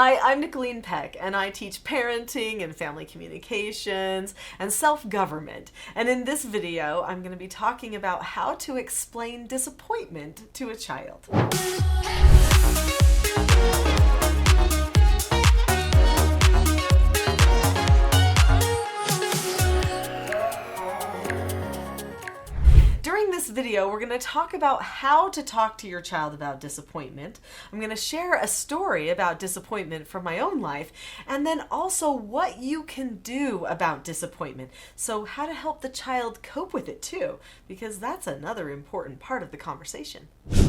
Hi, I'm Nicholeen Peck, and I teach parenting and family communications and self-government. And in this video, I'm going to be talking about how to explain disappointment to a child. During this video, we're going to talk about how to talk to your child about disappointment. I'm going to share a story about disappointment from my own life, and then also what you can do about disappointment. So how to help the child cope with it too, because that's another important part of the conversation.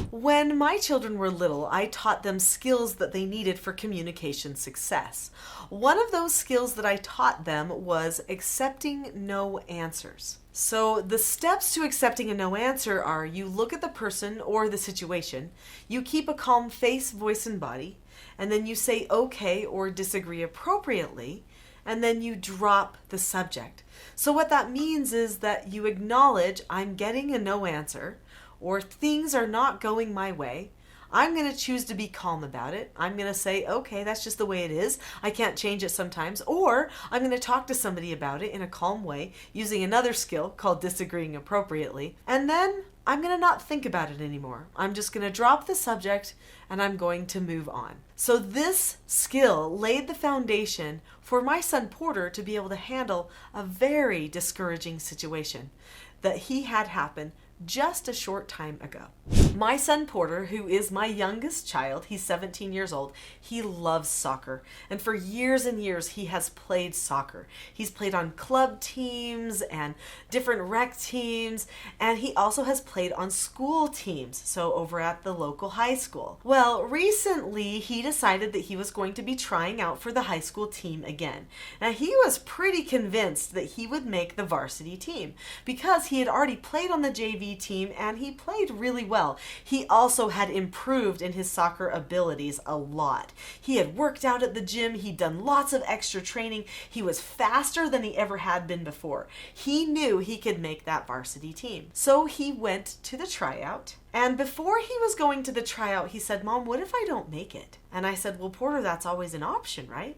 When my children were little, I taught them skills that they needed for communication success. One of those skills that I taught them was accepting no answers. So the steps to accepting a no answer are: you look at the person or the situation, you keep a calm face, voice, and body, and then you say okay or disagree appropriately, and then you drop the subject. So what that means is that you acknowledge, I'm getting a no answer, or things are not going my way. I'm going to choose to be calm about it. I'm going to say, okay, that's just the way it is. I can't change it sometimes. Or I'm going to talk to somebody about it in a calm way using another skill called disagreeing appropriately. And then I'm going to not think about it anymore. I'm just going to drop the subject and I'm going to move on. So this skill laid the foundation for my son Porter to be able to handle a very discouraging situation that he had happen just a short time ago. My son Porter, who is my youngest child, he's 17 years old, he loves soccer. And for years and years, he has played soccer. He's played on club teams and different rec teams, and he also has played on school teams, so over at the local high school. Well, recently, he decided that he was going to be trying out for the high school team again. Now, he was pretty convinced that he would make the varsity team because he had already played on the JV team and he played really well. He also had improved in his soccer abilities a lot. He had worked out at the gym, he'd done lots of extra training, he was faster than he ever had been before. He knew he could make that varsity team. So he went to the tryout, and before he was going to the tryout, he said, "Mom, what if I don't make it?" And I said, "Well, Porter, that's always an option, right?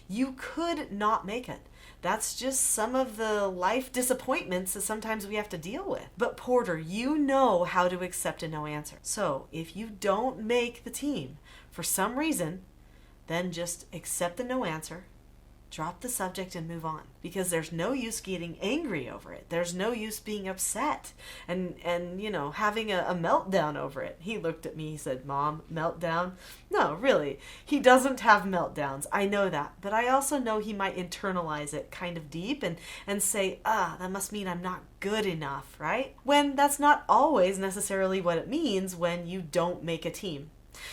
You could not make it. That's just some of the life disappointments that sometimes we have to deal with. But Porter, you know how to accept a no answer. So if you don't make the team for some reason, then just accept the no answer, drop the subject, and move on. Because there's no use getting angry over it. There's no use being upset and having a meltdown over it." He looked at me, he said, "Mom, meltdown?" No, really. He doesn't have meltdowns. I know that. But I also know he might internalize it kind of deep and say, that must mean I'm not good enough, right? When that's not always necessarily what it means when you don't make a team.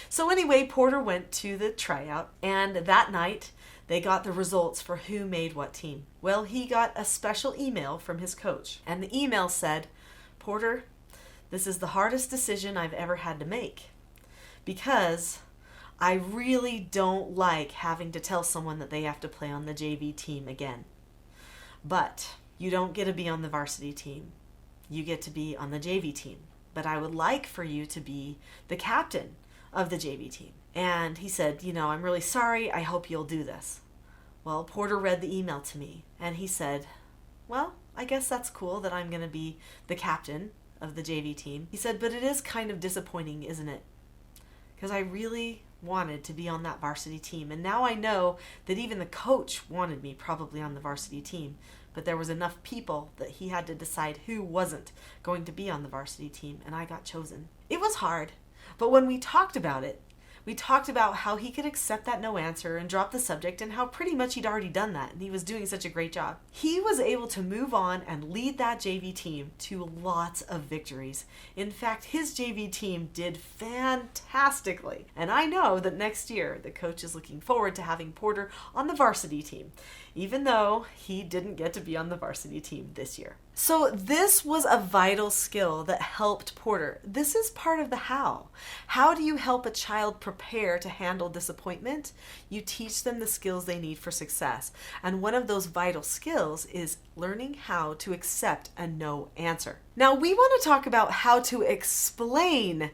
So anyway, Porter went to the tryout, and that night, they got the results for who made what team. Well, he got a special email from his coach, and the email said, "Porter, this is the hardest decision I've ever had to make because I really don't like having to tell someone that they have to play on the JV team again. But you don't get to be on the varsity team. You get to be on the JV team. But I would like for you to be the captain of the JV team." And he said, "I'm really sorry. I hope you'll do this." Well, Porter read the email to me, and he said, "Well, I guess that's cool that I'm going to be the captain of the JV team." He said, "But it is kind of disappointing, isn't it? Because I really wanted to be on that varsity team. And now I know that even the coach wanted me probably on the varsity team. But there was enough people that he had to decide who wasn't going to be on the varsity team, and I got chosen." It was hard, but when we talked about it, we talked about how he could accept that no answer and drop the subject, and how pretty much he'd already done that, and he was doing such a great job. He was able to move on and lead that JV team to lots of victories. In fact, his JV team did fantastically. And I know that next year, the coach is looking forward to having Porter on the varsity team, even though he didn't get to be on the varsity team this year. So this was a vital skill that helped Porter. This is part of the how. How do you help a child prepare to handle disappointment? You teach them the skills they need for success. And one of those vital skills is learning how to accept a no answer. Now we want to talk about how to explain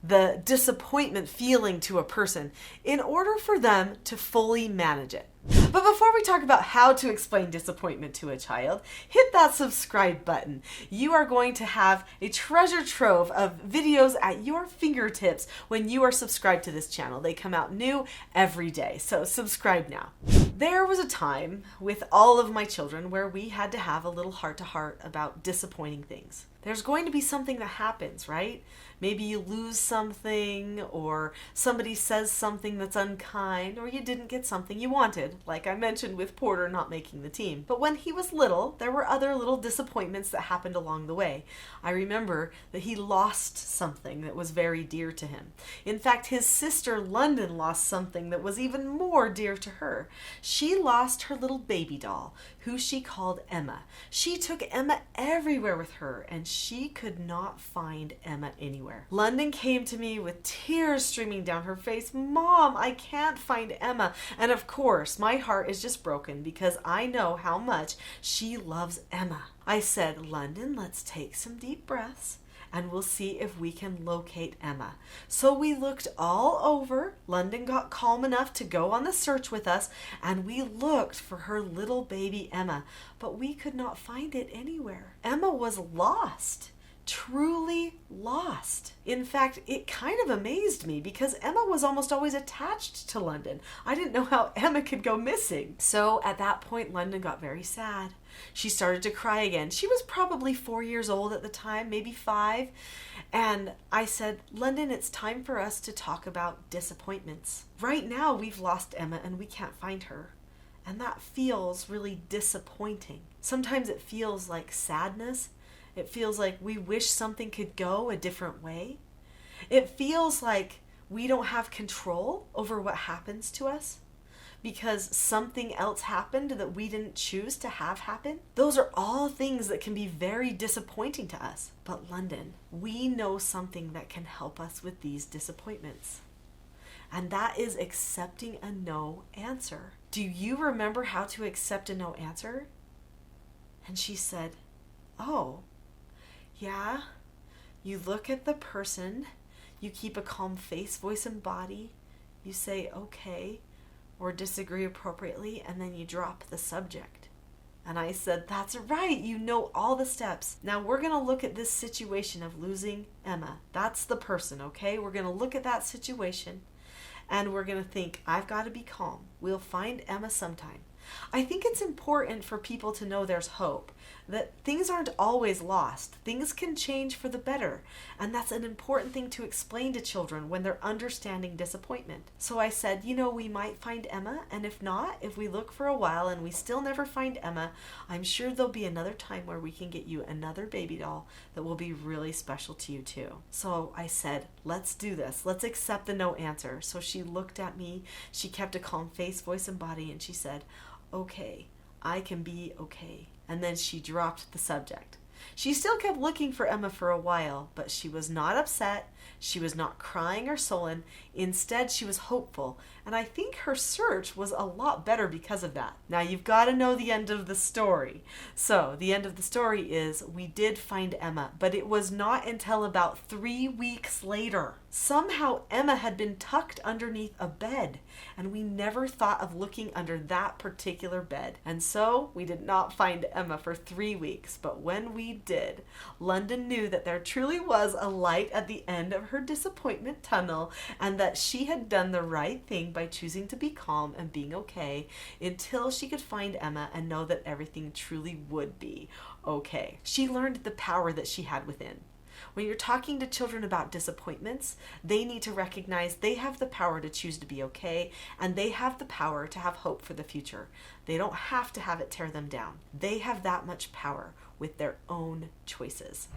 the disappointment feeling to a person in order for them to fully manage it. But before we talk about how to explain disappointment to a child, hit that subscribe button. You are going to have a treasure trove of videos at your fingertips when you are subscribed to this channel. They come out new every day, so subscribe now. There was a time with all of my children where we had to have a little heart-to-heart about disappointing things. There's going to be something that happens, right? Maybe you lose something, or somebody says something that's unkind, or you didn't get something you wanted, like I mentioned with Porter not making the team. But when he was little, there were other little disappointments that happened along the way. I remember that he lost something that was very dear to him. In fact, his sister London lost something that was even more dear to her. She lost her little baby doll, who she called Emma. She took Emma everywhere with her, and she could not find Emma anywhere. London came to me with tears streaming down her face. "Mom, I can't find Emma." And of course, my heart is just broken because I know how much she loves Emma. I said, "London, let's take some deep breaths and we'll see if we can locate Emma." So we looked all over. London got calm enough to go on the search with us, and we looked for her little baby Emma, but we could not find it anywhere. Emma was lost. Truly lost. In fact, it kind of amazed me because Emma was almost always attached to London. I didn't know how Emma could go missing. So at that point, London got very sad. She started to cry again. She was probably 4 years old at the time, maybe 5. And I said, "London, it's time for us to talk about disappointments. Right now, we've lost Emma and we can't find her. And that feels really disappointing. Sometimes it feels like sadness. It feels like we wish something could go a different way. It feels like we don't have control over what happens to us because something else happened that we didn't choose to have happen." Those are all things that can be very disappointing to us. But London, we know something that can help us with these disappointments. And that is accepting a no answer. Do you remember how to accept a no answer? And she said, "Oh, yeah, you look at the person, you keep a calm face, voice, and body, you say okay or disagree appropriately, and then you drop the subject." And I said, "That's right, you know all the steps. Now we're going to look at this situation of losing Emma. That's the person, okay? We're going to look at that situation, and we're going to think, I've got to be calm. We'll find Emma sometime." I think it's important for people to know there's hope, that things aren't always lost. Things can change for the better, and that's an important thing to explain to children when they're understanding disappointment. So I said, we might find Emma, and if not, if we look for a while and we still never find Emma, I'm sure there'll be another time where we can get you another baby doll that will be really special to you too. So I said, let's do this. Let's accept the no answer. So she looked at me, she kept a calm face, voice, and body, and she said, "Okay, I can be okay." And then she dropped the subject. She still kept looking for Emma for a while, but she was not upset. She was not crying or sullen. Instead, she was hopeful, and I think her search was a lot better because of that. Now, you've got to know the end of the story. So, the end of the story is we did find Emma, but it was not until about 3 weeks later. Somehow, Emma had been tucked underneath a bed, and we never thought of looking under that particular bed. And so, we did not find Emma for 3 weeks, but when we did, London knew that there truly was a light at the end of her disappointment tunnel, and that she had done the right thing by choosing to be calm and being okay until she could find Emma and know that everything truly would be okay. She learned the power that she had within. When you're talking to children about disappointments, they need to recognize they have the power to choose to be okay, and they have the power to have hope for the future. They don't have to have it tear them down. They have that much power with their own choices.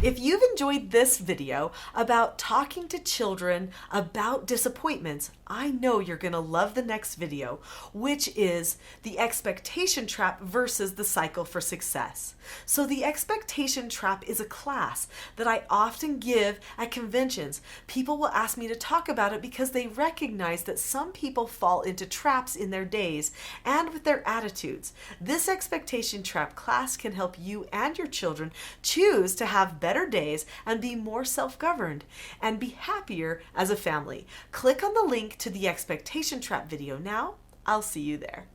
If you've enjoyed this video about talking to children about disappointments, I know you're going to love the next video, which is the expectation trap versus the cycle for success. So the expectation trap is a class that I often give at conventions. People will ask me to talk about it because they recognize that some people fall into traps in their days and with their attitudes. This expectation trap class can help you and your children choose to have better days and be more self-governed and be happier as a family. Click on the link to the expectation trap video now. I'll see you there.